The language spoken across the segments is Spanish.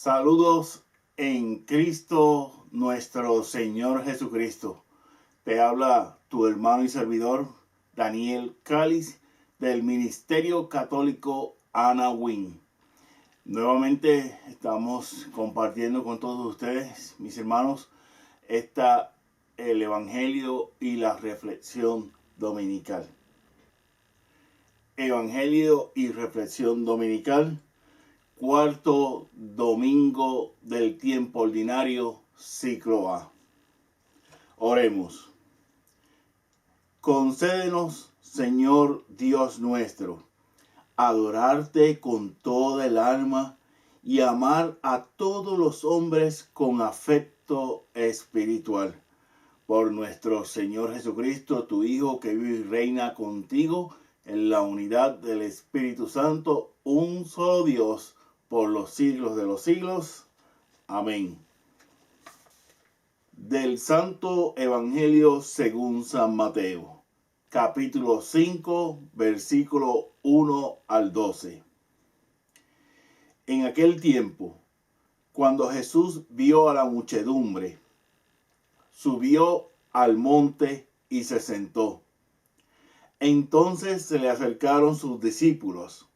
Saludos en Cristo nuestro Señor Jesucristo. Te habla tu hermano y servidor Daniel Cáliz del Ministerio Católico Anna Wing. Nuevamente estamos compartiendo con todos ustedes, mis hermanos, el Evangelio y la reflexión dominical. Evangelio y reflexión dominical. Cuarto domingo del tiempo ordinario, ciclo A. Oremos. Concédenos, Señor Dios nuestro, adorarte con toda el alma y amar a todos los hombres con afecto espiritual. Por nuestro Señor Jesucristo, tu Hijo, que vive y reina contigo en la unidad del Espíritu Santo, un solo Dios, por los siglos de los siglos. Amén. Del Santo Evangelio según San Mateo, capítulo 5, versículo 1 al 12. En aquel tiempo, cuando Jesús vio a la muchedumbre, subió al monte y se sentó. Entonces se le acercaron sus discípulos.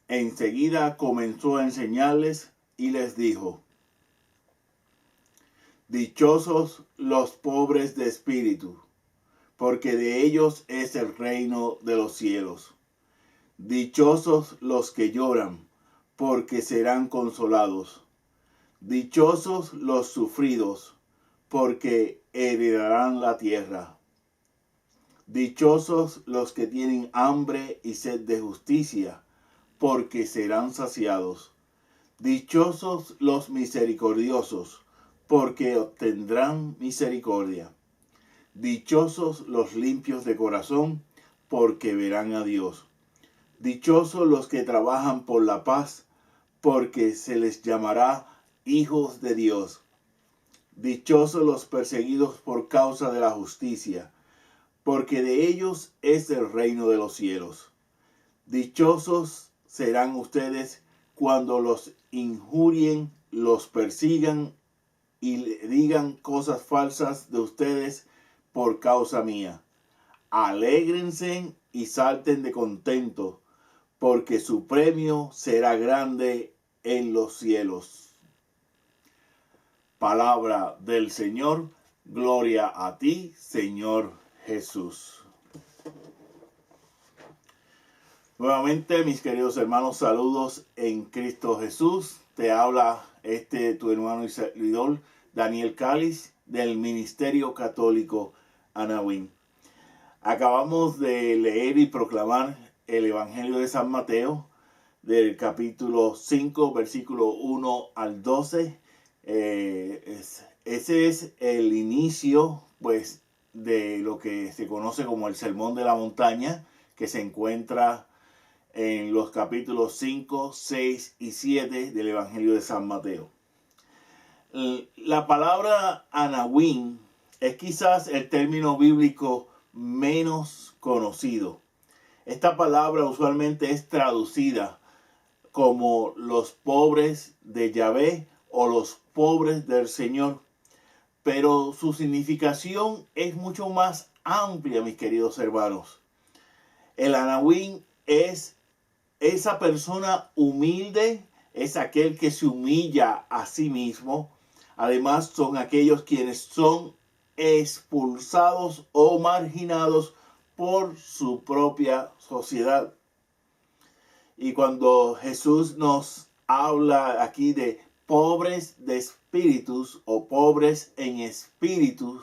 Enseguida comenzó a enseñarles y les dijo: Dichosos los pobres de espíritu, porque de ellos es el reino de los cielos. Dichosos los que lloran, porque serán consolados. Dichosos los sufridos, porque heredarán la tierra. Dichosos los que tienen hambre y sed de justicia, porque serán saciados. Dichosos los misericordiosos, porque obtendrán misericordia. Dichosos los limpios de corazón, porque verán a Dios. Dichosos los que trabajan por la paz, porque se les llamará hijos de Dios. Dichosos los perseguidos por causa de la justicia, porque de ellos es el reino de los cielos. Dichosos serán ustedes cuando los injurien, los persigan y le digan cosas falsas de ustedes por causa mía. Alégrense y salten de contento, porque su premio será grande en los cielos. Palabra del Señor. Gloria a ti, Señor Jesús. Nuevamente, mis queridos hermanos, saludos en Cristo Jesús. Te habla tu hermano y servidor Daniel Cáliz del Ministerio Católico Anna Wing. Acabamos de leer y proclamar el Evangelio de San Mateo del capítulo 5, versículo 1 al 12. Ese es el inicio, pues, de lo que se conoce como el Sermón de la Montaña, que se encuentra en los capítulos 5, 6 y 7 del Evangelio de San Mateo. La palabra Anahuim es quizás el término bíblico menos conocido. Esta palabra usualmente es traducida como los pobres de Yahvé o los pobres del Señor, pero su significación es mucho más amplia, mis queridos hermanos. El Anahuim es esa persona humilde, es aquel que se humilla a sí mismo. Además, son aquellos quienes son expulsados o marginados por su propia sociedad. Y cuando Jesús nos habla aquí de pobres de espíritus o pobres en espíritus,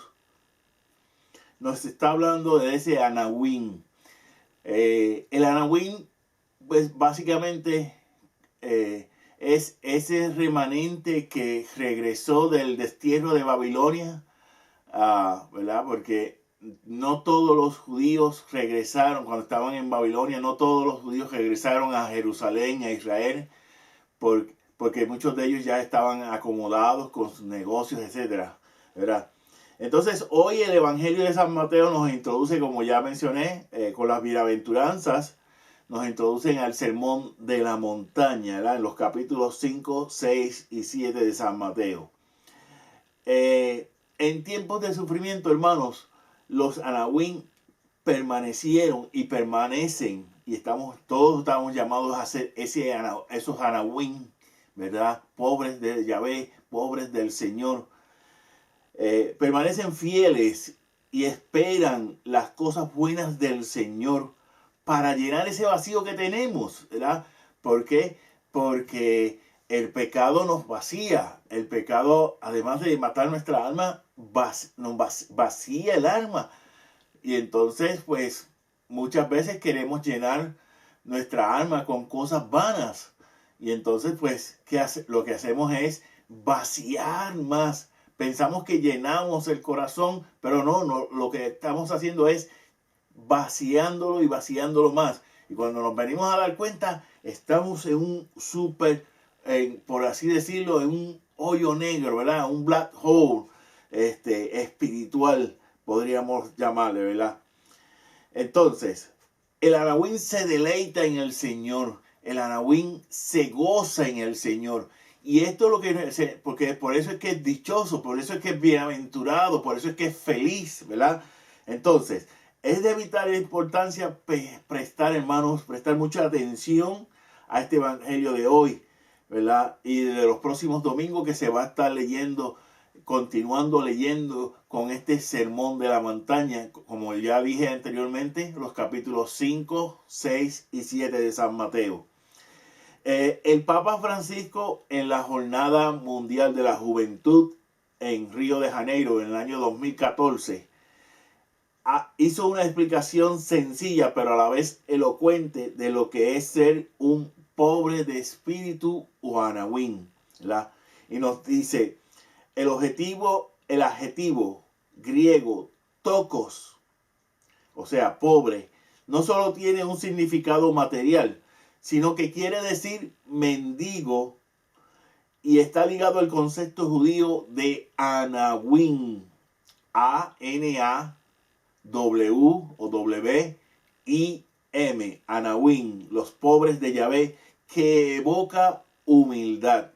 nos está hablando de ese Anahuim. El Anahuim, pues básicamente es ese remanente que regresó del destierro de Babilonia, ¿verdad? Porque no todos los judíos regresaron cuando estaban en Babilonia, no todos los judíos regresaron a Jerusalén, a Israel, porque muchos de ellos ya estaban acomodados con sus negocios, etcétera, ¿verdad? Entonces, hoy el Evangelio de San Mateo nos introduce, como ya mencioné, con las bienaventuranzas. nos introducen al sermón de la montaña, ¿verdad? En los capítulos 5, 6 y 7 de San Mateo. En tiempos de sufrimiento, hermanos, los anahuín permanecieron y permanecen, y todos estamos llamados a ser esos anahuín, ¿verdad? Pobres de Yahvé, pobres del Señor. Permanecen fieles y esperan las cosas buenas del Señor para llenar ese vacío que tenemos, ¿verdad? ¿Por qué? Porque el pecado nos vacía. El pecado, además de matar nuestra alma, nos vacía el alma. Y entonces, pues, muchas veces queremos llenar nuestra alma con cosas vanas. Y entonces, pues, lo que hacemos es vaciar más. Pensamos que llenamos el corazón, pero no, lo que estamos haciendo es vaciándolo y vaciándolo más. Y cuando nos venimos a dar cuenta, estamos en un por así decirlo, en un hoyo negro, ¿verdad? Un black hole espiritual, podríamos llamarle, ¿verdad? Entonces, el anahuín se deleita en el Señor. El anahuín se goza en el Señor. Y esto es lo que, porque por eso es que es dichoso, por eso es que es bienaventurado, por eso es que es feliz, ¿verdad? Entonces, es de vital importancia prestar mucha atención a este evangelio de hoy, ¿verdad? Y de los próximos domingos que se va a estar continuando leyendo con este sermón de la montaña, como ya dije anteriormente, los capítulos 5, 6 y 7 de San Mateo. El Papa Francisco, en la Jornada Mundial de la Juventud en Río de Janeiro en el año 2014, hizo una explicación sencilla pero a la vez elocuente de lo que es ser un pobre de espíritu o anahuín, ¿verdad? Y nos dice, el adjetivo griego tokos, o sea, pobre, no solo tiene un significado material, sino que quiere decir mendigo y está ligado al concepto judío de anahuín, A-N-A-W-I-M, anahuín, los pobres de Yahvé, que evoca humildad,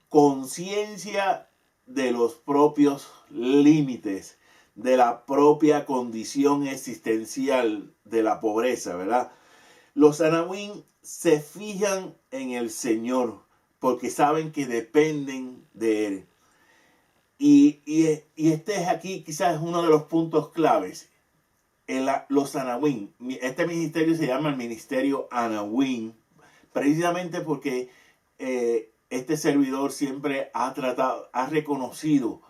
conciencia de los propios límites, de la propia condición existencial de la pobreza, ¿verdad? Los anahuín se fijan en el Señor porque saben que dependen de Él. Y este es aquí quizás uno de los puntos claves. Los anahuín, este ministerio se llama el Ministerio Anahuín, precisamente porque este servidor siempre ha reconocido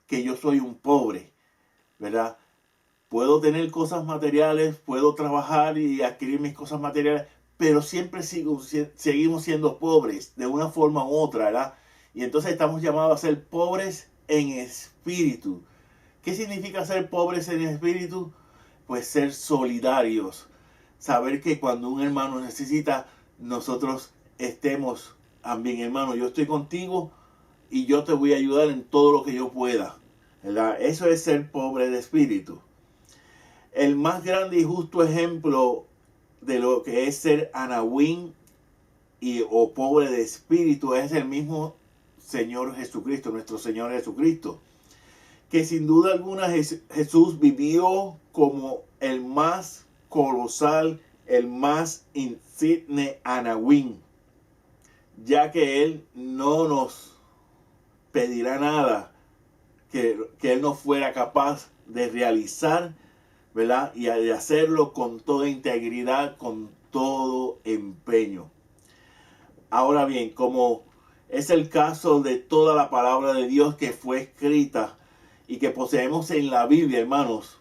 que yo soy un pobre, ¿verdad? Puedo tener cosas materiales, puedo trabajar y adquirir mis cosas materiales, pero siempre seguimos siendo pobres de una forma u otra, ¿verdad? Y entonces estamos llamados a ser pobres en espíritu. ¿Qué significa ser pobres en espíritu? Pues ser solidarios. Saber que cuando un hermano necesita, nosotros estemos también, hermano, yo estoy contigo y yo te voy a ayudar en todo lo que yo pueda, ¿verdad? Eso es ser pobre de espíritu. El más grande y justo ejemplo de lo que es ser anahuín o pobre de espíritu es el mismo Señor Jesucristo, nuestro Señor Jesucristo, que sin duda alguna Jesús vivió como el más colosal, el más insigne anahuín, ya que Él no nos pedirá nada que Él no fuera capaz de realizar, ¿verdad? Y de hacerlo con toda integridad, con todo empeño. Ahora bien, como es el caso de toda la palabra de Dios que fue escrita y que poseemos en la Biblia, hermanos,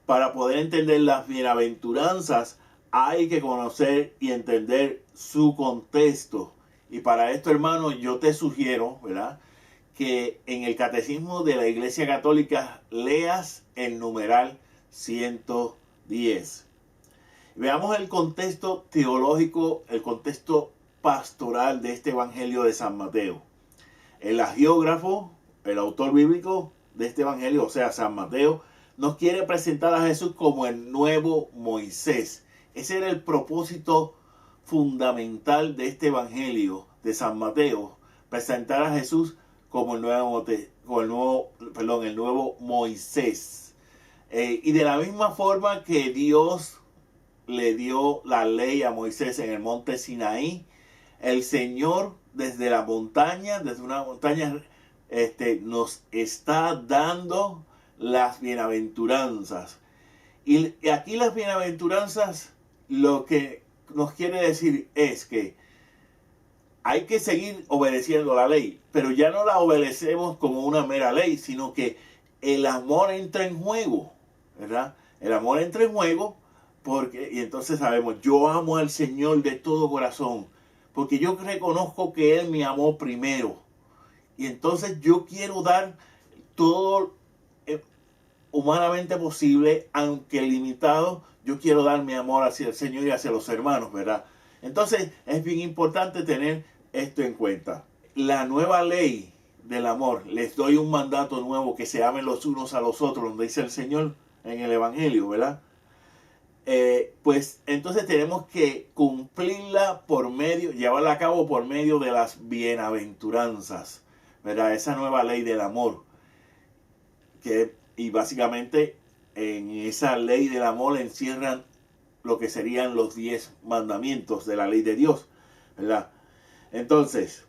para poder entender las bienaventuranzas hay que conocer y entender su contexto. Y para esto, hermanos, yo te sugiero, ¿verdad?, que en el Catecismo de la Iglesia Católica leas el numeral 110. Veamos el contexto teológico, el contexto pastoral de este Evangelio de San Mateo. El hagiógrafo, el autor bíblico de este Evangelio, o sea, San Mateo, nos quiere presentar a Jesús como el nuevo Moisés, Ese era el propósito fundamental de este evangelio de San Mateo, presentar a Jesús como el nuevo Moisés. Y de la misma forma que Dios le dio la ley a Moisés en el monte Sinaí, el Señor desde una montaña, nos está dando las bienaventuranzas. Y aquí las bienaventuranzas lo que nos quiere decir es que hay que seguir obedeciendo la ley, pero ya no la obedecemos como una mera ley, sino que el amor entra en juego, ¿verdad? El amor entra en juego y entonces sabemos, yo amo al Señor de todo corazón, porque yo reconozco que Él me amó primero. Y entonces yo quiero dar todo humanamente posible, aunque limitado, yo quiero dar mi amor hacia el Señor y hacia los hermanos, ¿verdad? Entonces es bien importante tener esto en cuenta. La nueva ley del amor, les doy un mandato nuevo, que se amen los unos a los otros, donde dice el Señor en el Evangelio, ¿verdad? Pues entonces tenemos que cumplirla llevarla a cabo por medio de las bienaventuranzas, ¿verdad? Esa nueva ley del amor. Y básicamente en esa ley del amor encierran lo que serían los 10 mandamientos de la ley de Dios, ¿verdad? Entonces,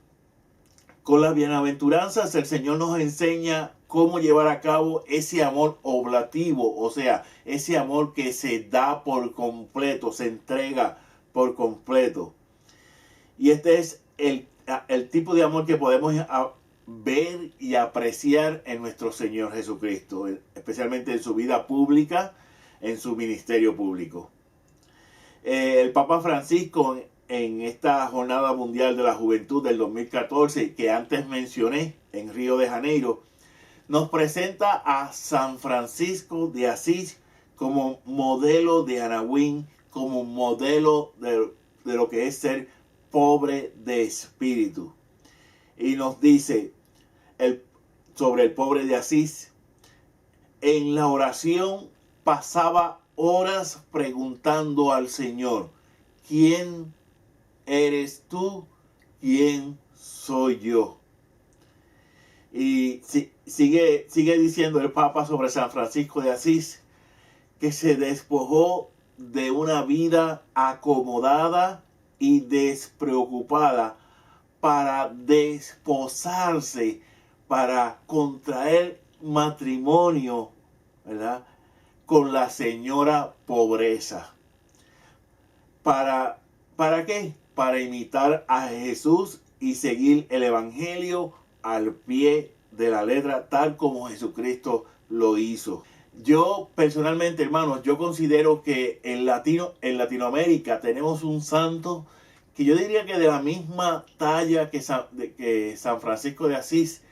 con las bienaventuranzas el Señor nos enseña cómo llevar a cabo ese amor oblativo, o sea, ese amor que se da por completo, se entrega por completo. Y este es el tipo de amor que podemos ver y apreciar en nuestro Señor Jesucristo, especialmente en su vida pública, en su ministerio público. El Papa Francisco, en esta Jornada Mundial de la Juventud del 2014, que antes mencioné en Río de Janeiro, nos presenta a San Francisco de Asís como modelo de Anawin, como modelo de lo que es ser pobre de espíritu. Y nos dice sobre el pobre de Asís: en la oración pasaba horas preguntando al Señor, ¿quién eres tú? ¿Quién soy yo? Y sigue diciendo el Papa sobre San Francisco de Asís, que se despojó de una vida acomodada y despreocupada para desposarse, para contraer matrimonio, ¿verdad?, con la señora pobreza. ¿Para qué? Para imitar a Jesús y seguir el Evangelio al pie de la letra, tal como Jesucristo lo hizo. Yo personalmente, hermanos, yo considero que en Latinoamérica tenemos un santo que yo diría que de la misma talla que San Francisco de Asís,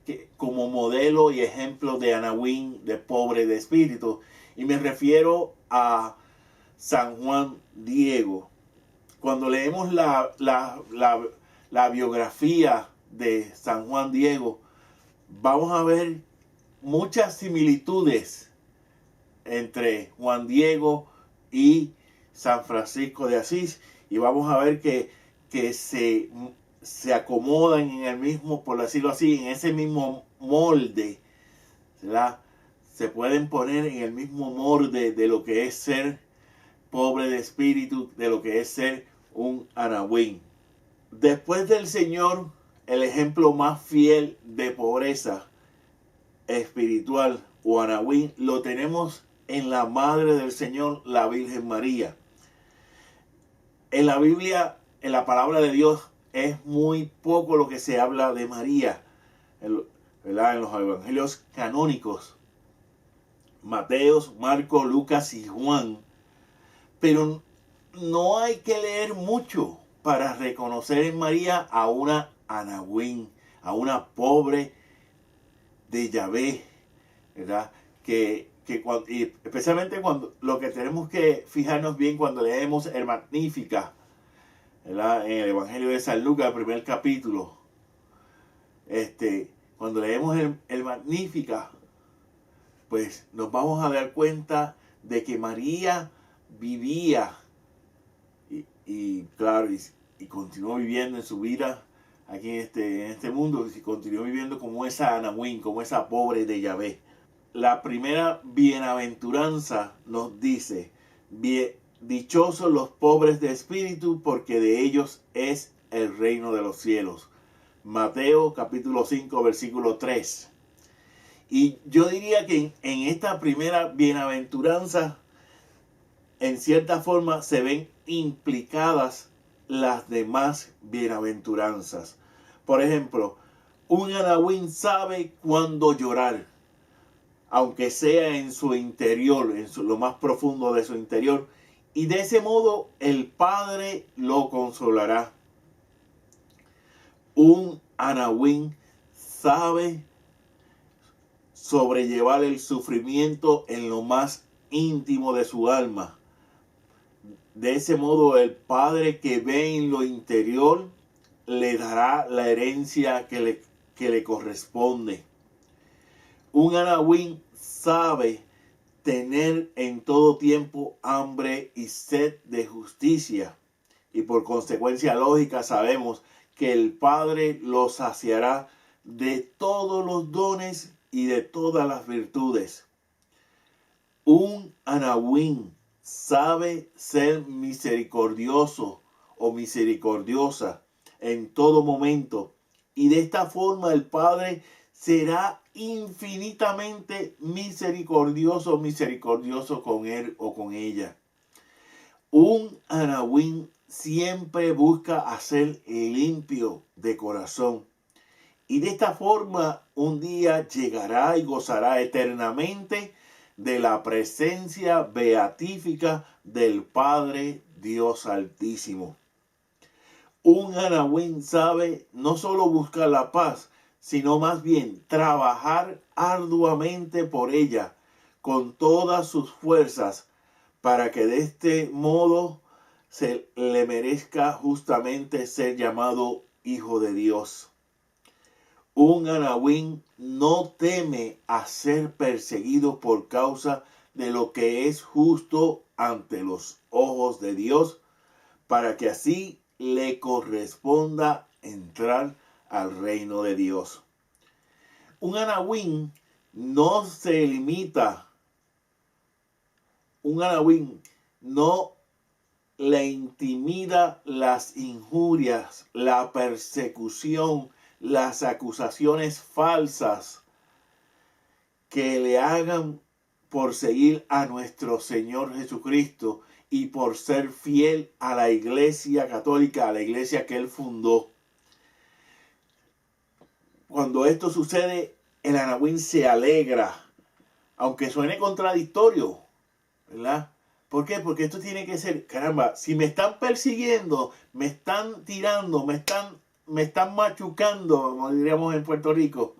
que como modelo y ejemplo de Anawin, de pobre de espíritu. Y me refiero a San Juan Diego. Cuando leemos la biografía de San Juan Diego, vamos a ver muchas similitudes entre Juan Diego y San Francisco de Asís, y vamos a ver que se acomodan en el mismo, por decirlo así, en ese mismo molde, ¿verdad? Se pueden poner en el mismo molde de lo que es ser pobre de espíritu, de lo que es ser un Anawin. Después del Señor, el ejemplo más fiel de pobreza espiritual o Anawin lo tenemos en la Madre del Señor, la Virgen María. En la Biblia, en la palabra de Dios, es muy poco lo que se habla de María, ¿verdad?, en los evangelios canónicos, Mateos, Marcos, Lucas y Juan. Pero no hay que leer mucho para reconocer en María a una Anawin, a una pobre de Yahvé, ¿verdad? Y especialmente cuando lo que tenemos que fijarnos bien cuando leemos el Magnífica, ¿verdad?, en el Evangelio de San Lucas, el primer capítulo. Cuando leemos el Magnífica, pues nos vamos a dar cuenta de que María vivía y claro, y continuó viviendo en su vida aquí en este mundo, y continuó viviendo como esa Anawin, como esa pobre de Yahvé. La primera bienaventuranza nos dice, dichosos los pobres de espíritu, porque de ellos es el reino de los cielos. Mateo capítulo 5, versículo 3. Y yo diría que en esta primera bienaventuranza, en cierta forma, se ven implicadas las demás bienaventuranzas. Por ejemplo, un Anawin sabe cuándo llorar, aunque sea en su interior, lo más profundo de su interior, y de ese modo el Padre lo consolará. Un Anawin sabe sobrellevar el sufrimiento en lo más íntimo de su alma. De ese modo el Padre que ve en lo interior le dará la herencia que le corresponde. Un Anawin sabe tener en todo tiempo hambre y sed de justicia, y por consecuencia lógica sabemos que el Padre lo saciará de todos los dones y de todas las virtudes. Un Anawin sabe ser misericordioso o misericordiosa en todo momento, y de esta forma el Padre será infinitamente misericordioso con él o con ella. Un Anawin siempre busca hacer limpio de corazón, y de esta forma un día llegará y gozará eternamente de la presencia beatífica del Padre Dios Altísimo. Un Anawin sabe no solo buscar la paz, sino más bien trabajar arduamente por ella con todas sus fuerzas, para que de este modo se le merezca justamente ser llamado hijo de Dios. Un Anawin no teme a ser perseguido por causa de lo que es justo ante los ojos de Dios, para que así le corresponda entrar al reino de Dios. Un Anawin no se limita, un Anawin no le intimida las injurias, la persecución, las acusaciones falsas que le hagan por seguir a nuestro Señor Jesucristo y por ser fiel a la Iglesia Católica, a la iglesia que Él fundó. Cuando esto sucede, el Anawin se alegra, aunque suene contradictorio, ¿verdad? ¿Por qué? Porque esto tiene que ser, caramba, si me están persiguiendo, me están tirando, me están machucando, como diríamos en Puerto Rico,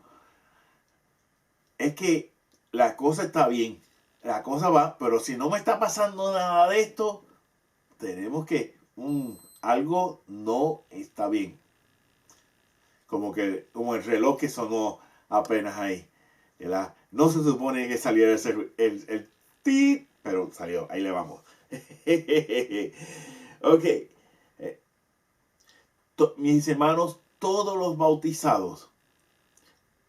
es que la cosa está bien, la cosa va, pero si no me está pasando nada de esto, tenemos que, algo no está bien. Como el reloj que sonó apenas ahí, ¿verdad? No se supone que saliera el tit, pero salió, ahí le vamos. Ok. Mis hermanos, todos los bautizados,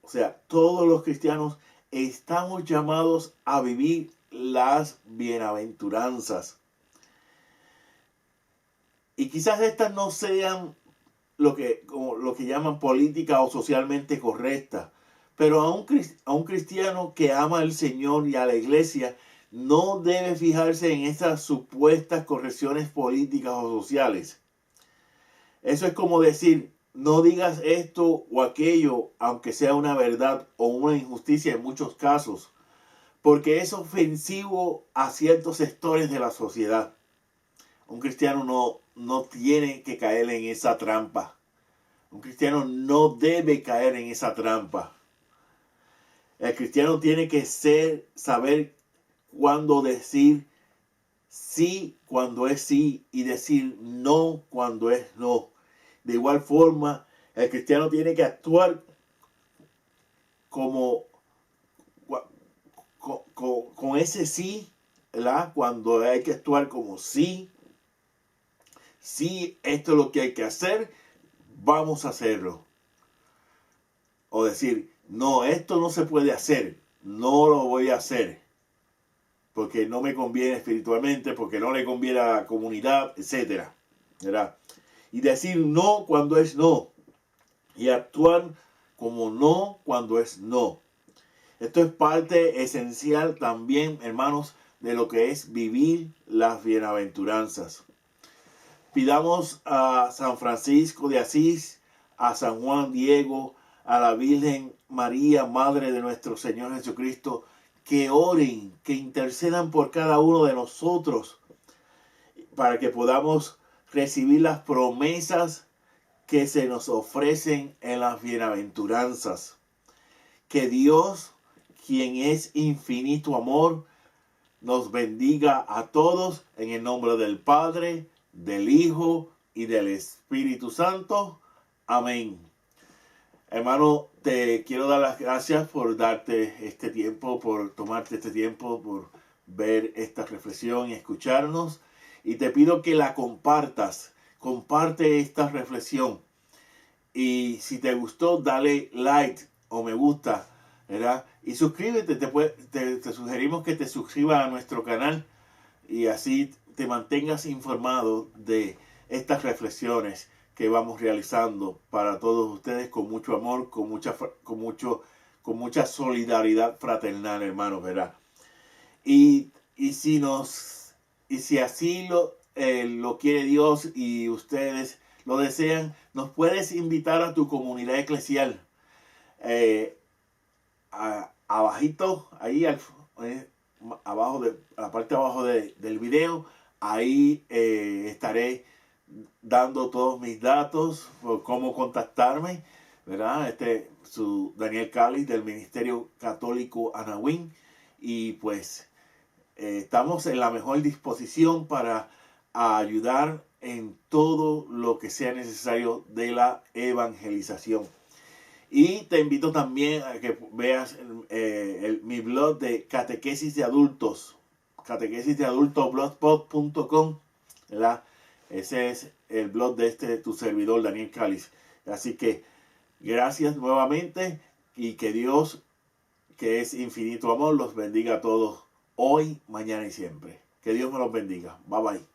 o sea, todos los cristianos, estamos llamados a vivir las bienaventuranzas. Y quizás estas no sean lo que llaman política o socialmente correcta, pero a un cristiano que ama al Señor y a la iglesia no debe fijarse en esas supuestas correcciones políticas o sociales. Eso es como decir, no digas esto o aquello, aunque sea una verdad o una injusticia en muchos casos, porque es ofensivo a ciertos sectores de la sociedad. Un cristiano no tiene que caer en esa trampa. Un cristiano no debe caer en esa trampa. El cristiano tiene que saber cuándo decir sí cuando es sí y decir no cuando es no. De igual forma, el cristiano tiene que actuar con ese sí, ¿verdad? Cuando hay que actuar como sí, si esto es lo que hay que hacer, vamos a hacerlo. O decir, no, esto no se puede hacer, no lo voy a hacer, porque no me conviene espiritualmente, porque no le conviene a la comunidad, etcétera, ¿verdad? Y decir no cuando es no, y actuar como no cuando es no. Esto es parte esencial también, hermanos, de lo que es vivir las bienaventuranzas. Pidamos a San Francisco de Asís, a San Juan Diego, a la Virgen María, Madre de nuestro Señor Jesucristo, que oren, que intercedan por cada uno de nosotros, para que podamos recibir las promesas que se nos ofrecen en las bienaventuranzas. Que Dios, quien es infinito amor, nos bendiga a todos en el nombre del Padre, del Hijo y del Espíritu Santo. Amén. Hermano, te quiero dar las gracias por darte este tiempo, por tomarte este tiempo, por ver esta reflexión y escucharnos. Y te pido que la compartas. Comparte esta reflexión. Y si te gustó, dale like o me gusta, ¿verdad? Y suscríbete. Te sugerimos que te suscribas a nuestro canal y así te mantengas informado de estas reflexiones que vamos realizando para todos ustedes con mucho amor, con mucha solidaridad fraternal, hermanos, ¿verdad? Y si así lo quiere Dios y ustedes lo desean, nos puedes invitar a tu comunidad eclesial. Abajito, ahí abajo la parte de abajo del video, ahí estaré dando todos mis datos por cómo contactarme, ¿verdad? Su Daniel Cáliz del Ministerio Católico Anahuín, y pues estamos en la mejor disposición para ayudar en todo lo que sea necesario de la evangelización. Y te invito también a que veas mi blog de Catequesis de Adultos, blogspot.com, ¿verdad? Ese es el blog de tu servidor, Daniel Cáliz. Así que gracias nuevamente y que Dios, que es infinito amor, los bendiga a todos hoy, mañana y siempre. Que Dios me los bendiga. Bye bye.